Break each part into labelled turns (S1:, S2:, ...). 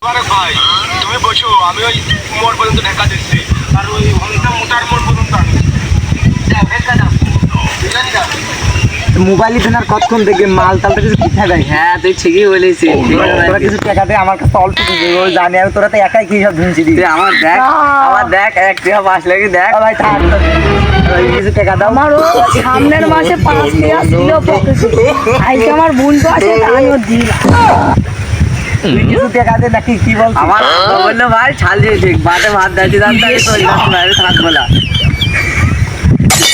S1: ভাই তুমি বসো, আমি ওই মোড় পর্যন্ত ঢাকা দিচ্ছি, আর ওই মোটার মোড় পর্যন্ত আমি
S2: মোবাইল কেনার কতক্ষণ থেকে মাল টালটা কিছু পিঠা দেয়।
S3: হ্যাঁ তুই ঠিকই বলেছিস।
S2: তোরা কিছু টাকা দে, আমার কাছে অল্প কিছু জানি, আর তোরা তো একাই কি সব ঝুনছি দিবি।
S3: আমার দেখ এক টাকা 5 লাগে দেখ
S2: ভাই থাক, কিছু টাকা দাও।
S4: আমার সামনের মাসে 5 টাকা ছিল পকেটে, আজকে আমার বোন তো আছে আমিও দিলাম।
S2: কিছু টাকা দে নাকি কি বল।
S3: আমার বললো ভাই ছাল দিয়ে ঠিক বাটে ভাত দাইতে বাইরে থাকবো না।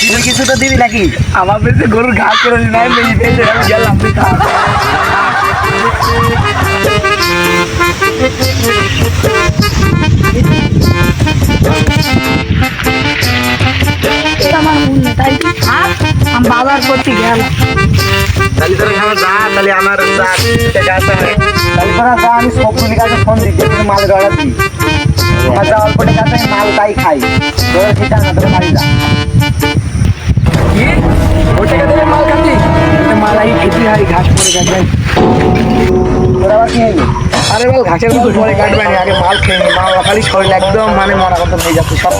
S2: তুই কিছু তো দিবি নাকি? আমার বেশি গরুর ঘাস করে নাই পেয়েছে, আমি গেলাম তুই খা।
S4: আমার বোন না, তাই তুই থাক, আমি বাজার করতে গেলাম।
S2: তাহলে তোরা আমার যা, তাহলে আমার যা টাকা আছে, তাহলে তোরা যা, আমি সবগুলির কাছে ফোন দিচ্ছি, তুমি মালের অর্ডার দিই। আমার যা অল্প টাকা আছে মাল তাই খাই, তোরা সেটা না, তোরা বাড়ি যা। কি ও টাকা দেবে মাল খাবি? মাল আই খেতে হয়, ঘাস পরে কাটবে। তোরা আবার কি হইবে? আরে বল ঘাসের মাল পরে কাটবে না, আগে মাল খেয়ে নি। মাল খালি শরীর একদম মানে মরা কথা হয়ে যাচ্ছে, সব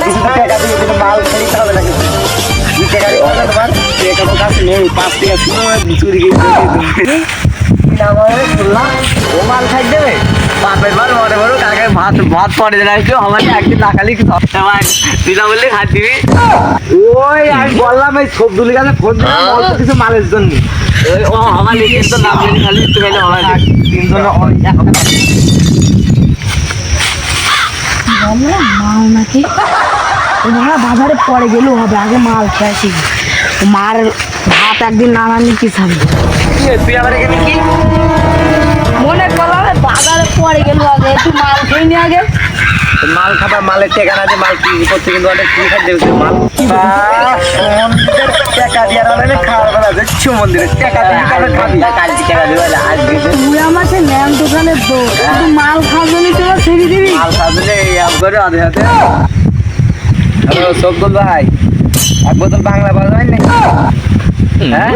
S2: কিছু টাকা দিয়ে কিন্তু মাল খেতে হবে নাকি? দুই টাকা দিয়ে অর্ডার তোমার টাকা তো কাছে নেই, 5 টাকা ছিল চুরি গিয়ে শুনলাম ও মাল খাই দেবে।
S3: বাপের বার মরে বড় কাকে ভাত ভাত পরে দেয় কেউ আমাকে একদিন না খালি তুই না বললে খাত দিবি।
S2: ওই আমি বললাম এই সবদুলি কাছে ফোন দিলাম অল্প কিছু মালের জন্য।
S3: ও আমার লিখে তো নাম জানি খালি একটু খাইলে হবে না।
S2: তিনজন
S4: মাল নাকি ওরা বাজারে পরে গেলেও হবে, আগে মাল খেয়েছি। মার ভাত একদিন না রান্নি কি খাবি?
S2: তুই আবার এখানে কি
S4: মনে করলাম বাজারে পরে গেল, আগে একটু মাল খেয়ে নি আগে।
S2: মাল খাবার মালের টাকা না দিয়ে মাল কি করতে, কিন্তু অনেক কি খাই দেবে মাল টাকা দিয়ে খাওয়ার বেলা যাচ্ছি মন্দিরে টাকা দিয়ে খাবি,
S3: কালকে টাকা দিবে আজকে
S4: তুই আমার সে ন্যাম দোকানের দোষ, তুই মাল খাবো নি তোরা ছেড়ে দিবি।
S3: মাল খাবলে এই আম করে আধে হাতে।
S2: হ্যালো সবদুল ভাই, এক বোতল বাংলা বাজাবেন নাকি? হ্যাঁ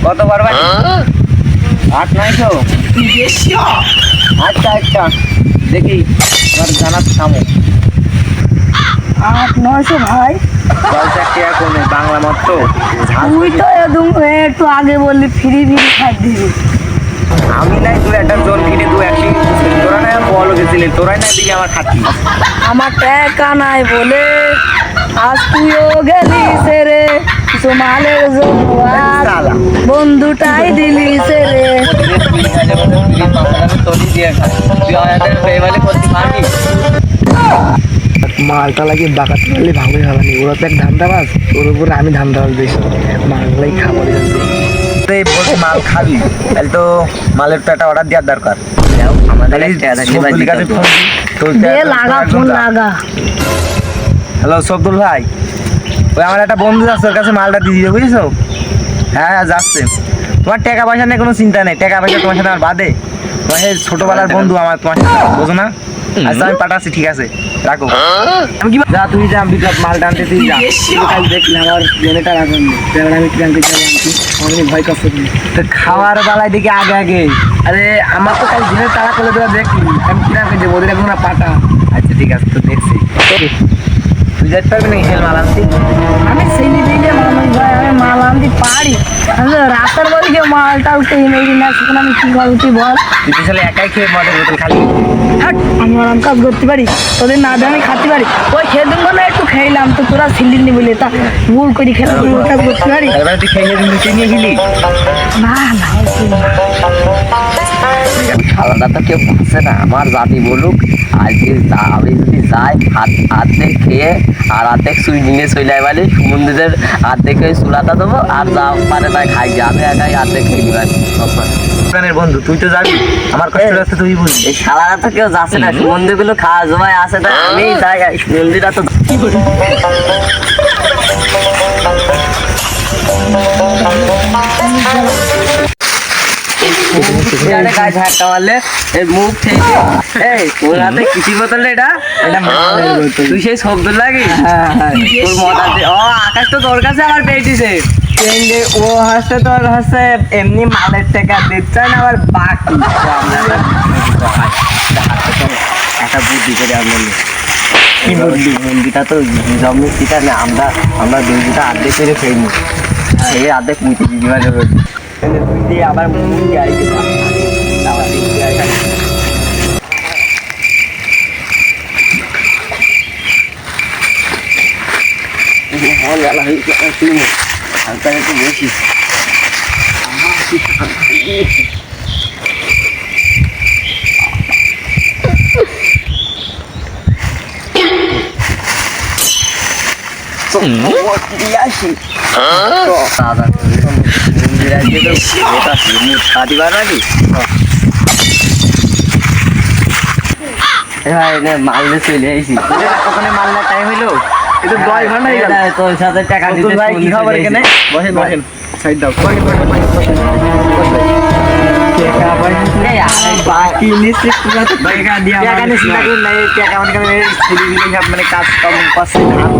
S2: কত পারবেন? 8-900? আচ্ছা আচ্ছা দেখি আমার জানার থামো।
S4: 800-900 ভাই,
S2: 10 টাকা কমে বাংলা মত তো।
S4: তুই তো একটু আগে বললি ফ্রি ফ্রি খাই দিবি।
S2: আমি নাই তুই একটা জোন কিনে তুই একটি তোরা না বলো গেছিলি, তোরাই না দিকে আমার খাচ্ছি।
S4: আমার টাকা নাই বলে আজ তুইও গেলি সেরে, মালের জন্য আর বন্ধুটাই দিলি সেরে।
S2: মালটা লাগে বাঁকাতে পারলে ভালোই হবে না, ওরা তো এক ধান্দাবাজ, ওর উপরে আমি ধান্দাবাজ বেশি, মালগুলাই খাবার বলছি মাল খাবি তাহলে তো মালের তো একটা অর্ডার দেওয়ার দরকার। হ্যালো সবদুল ভাই, ওই আমার একটা বন্ধু আছে, ওর কাছে মালটা দিয়ে দিবে বুঝেছো? হ্যাঁ যাচ্ছে, তোমার টাকা পয়সা নিয়ে কোনো চিন্তা নেই, টাকা পয়সা তোমার সাথে আমার বাদে, তোমার সেই ছোটবেলার বন্ধু আমার, তোমার বোঝো না? আচ্ছা আমি পাঠাচ্ছি, ঠিক আছে রাখো। আমি কি যা, তুই যা বিকাপ মাল টানতে, তুই যা। কাল দেখলি আমার জেনেটা রাখুন, আমি ট্রাঙ্কে যাবো, আমি ভয় করতে তো খাওয়ার বেলায় দেখি আগে আগে। আরে আমার তো কাল দিনের তাড়া করে তোরা দেখলি, আমি ট্রাঙ্কে যাবো, ওদের এখন পাঠা। আচ্ছা ঠিক আছে তো দেখছি, তুই যেতে পারবি নাকি হেল মাল আনতে?
S4: আমি ছেলে দিলে মানুষ ভাই, আমি মাল আনতে পারি, আমি রাতের বলি যে মালটা উঠে এনে দিন না, সেখানে আমি কি করবো তুই বল?
S2: তুই তো আসলে একাই খেয়ে মদের বোতল খালি।
S4: আমি আরাম কাজ করতে পারি, তোদের না দিয়ে আমি খাতে পারি। ওই খেলুন না একটু খেলাম তো তোরা ছিলিনি বলে, তা ভুল করে খেলাম, কাজ করতে পারি
S2: এবার তুই খেয়ে নিচে নিয়ে গেলি
S4: না না।
S3: খালাটা তো কেউ বাঁচে না, আমার জাতি বলুক আজকে আমি যদি যাই হাতে খেয়ে আর অর্ধেক সুই নিয়ে চলে বলে সমুদ্রের অর্ধেক ওই চুলাটা দেবো, আর যা পারে তাই খাই, আমি একাই অর্ধেক খেয়ে দিবার।
S2: বন্ধু তুই তো যাবি, আমার কষ্ট লাগছে তুই বুঝলি।
S3: এই খালাটা তো কেউ যাচ্ছে না, সমুদ্র গুলো খাওয়া জমায় আছে, তাই আমি যাই মন্দিরটা তো গায়ে ঝাঁকা মারলে মুখ থেকে এই ওর হাতে কিসি বোতল এটা, তুই সেই শব্দ লাগি তোর মজা ও আকাশ তো তোর কাছে আমার পেয়েছিস।
S2: ট্রেন্ডে ও হচ্ছে তোর হচ্ছে এমনি মালের টাকা দিচ্ছে না আবার বাকি একটা বুদ্ধি করে আপনার কি বুদ্ধি মন্দিরটা তো জমিটা না আমরা আমরা দুইটা আর্ধেক করে ফেলনি সেই আর্ধেক মুখে দিদিমা যাবে দিয়ে আবার মুন্দি আর কি হালকা একটু বেশি মালদে চলে আইসি ওখানে মালদার টাইম হইলো এটা 10 ঘন্টা হয়ে গেল তোর সাথে টাকা দিতে ভাই কি খবর এখানে বসেন বসেন সাইড দাও বাকি নিশ্চিত টাকা নিশ্চিত টাকা মানে কাজ কম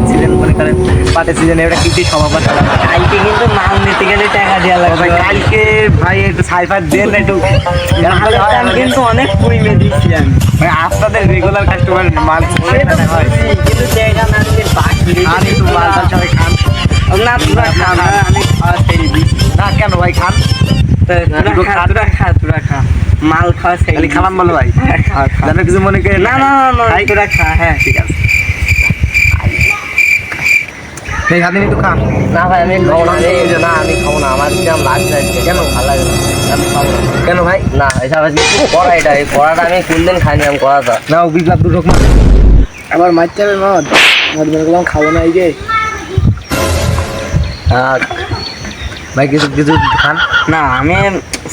S2: ছিলেন মনে করেন পাটের সিজনে এটা কিছু সমাবাদ কালকে কিন্তু মাল নিতে গেলে টাকা দেওয়া লাগবে কালকে ভাই একটু সাইফার দেন একটু কিন্তু অনেক কমে দিচ্ছি আমি ভাই আপনাদের রেগুলার কাস্টমার মাল কিন্তু টাকা না দিলে বাকি আমি তো মালটা সবাই খান না তোরা খান আমি খাওয়া ছেড়ে দিই না কেন ভাই খান তোরা খা মাল খাওয়া ছেড়ে খালাম বলো ভাই জানো কিছু মনে করে না না না তোরা খা হ্যাঁ ঠিক আছে এই হাতে একটু খা না ভাই আমি খাবো না না আমি খাবো না আমার কিরম লাগছে কেন ভালো লাগে না আমি খাবো না কেন ভাই না এসব কড়া এটা এই কড়াটা আমি কোনদিন খাইনি আমি কড়াটা না বিপ্লব দুটো আবার মারতে হবে মদ মদ বের করলাম খাবো না এই যে ভাই কিছু কিছু খান না আমি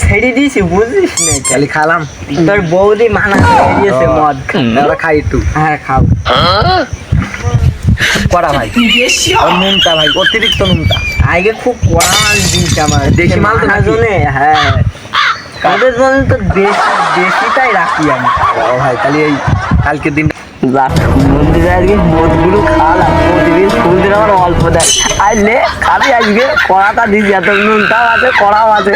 S2: ছেড়ে দিয়েছি বুঝিস না খালি খালাম তোর বৌদি মানা করে দিয়েছে মদ আমরা খাই একটু হ্যাঁ খাও কড়া ভাই আর নুনটা ভাই অতিরিক্ত নুনটা আগে খুব কড়া মাল দিয়েছে আমার দেশি মাল তো জন্য হ্যাঁ কাদের জন্য তো দেশিটাই রাখি আমি ভাই তাহলে এই কালকের দিন মন্দিরে আজকে মদগুলো খাওয়ালাম প্রতিদিন ফুলদিন আমার অল্প দেয় আসলে খাবি আজকে কড়াটা দিচ্ছি এত নুনটাও আছে কড়াও আছে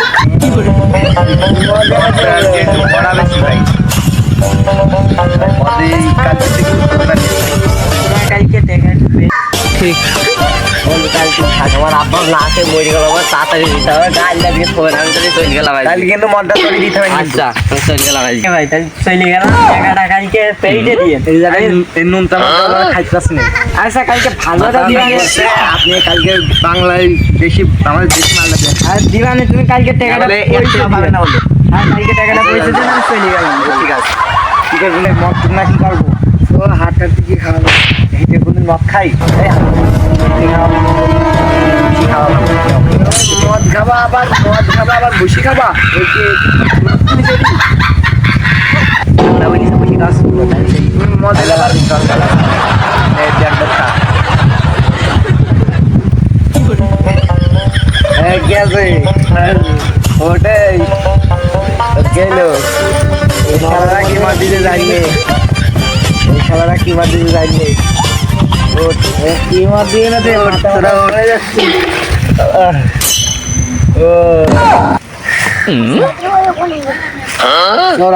S2: কড়া বেশি ভাই কালকে দেখা ঠিক আমার আব্বা না আসে মরে গেল আমার তাড়াতাড়ি দিতে হবে গাছ লাগিয়ে ফোন আমি তাহলে চলে গেলাম কালকে কিন্তু মনটা করে দিতে হবে আচ্ছা চলে গেলাম ভাই তাহলে চলে গেলাম টাকাটা কালকে পেইটে দিয়ে এই নুনটা খাইতে পারছি না আচ্ছা কালকে ভালোটা দিবেন আপনি কালকে বাংলায় বেশি আমাদের দেশি মালটা দেন আর দিবানে তুমি কালকে টাকাটা পাবে না বলে আর কালকে টাকাটা পয়সা দেন আমি চলে গেলাম ঠিক আছে ঠিক আছে মদ না কি করবো ও হাটটা কি খাওয়াবো এইটা কোনদিন মদ খাই মদ খাবা আবার বসি খাবা মদের গেছে ওটাই গেল খেলাটা কি মার দিতে যাইনি খেলাটা কি মার দিতে যাইনি কি মার দিয়ে না তোরা হয়ে যাচ্ছে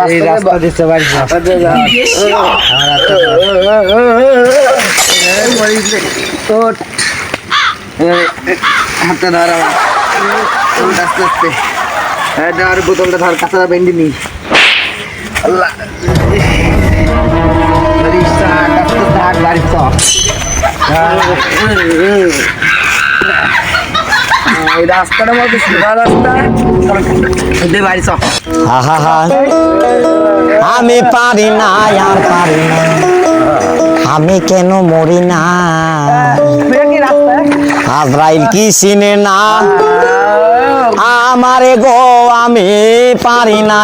S2: এই রাস্তা দিতে পারি হাতটা ধর আস্তে আস্তে হ্যাঁ ধর বোতলটা ধর কাঁচাটা বেন্ডি নি আল্লাহ এই রাস্তাটা বলতে সোজা রাস্তা বাড়ি চ
S5: আমি পারি না আর পারি না আমি কেন মরি না আজরাইল কি চিনে না আমারে গো আমি পারি না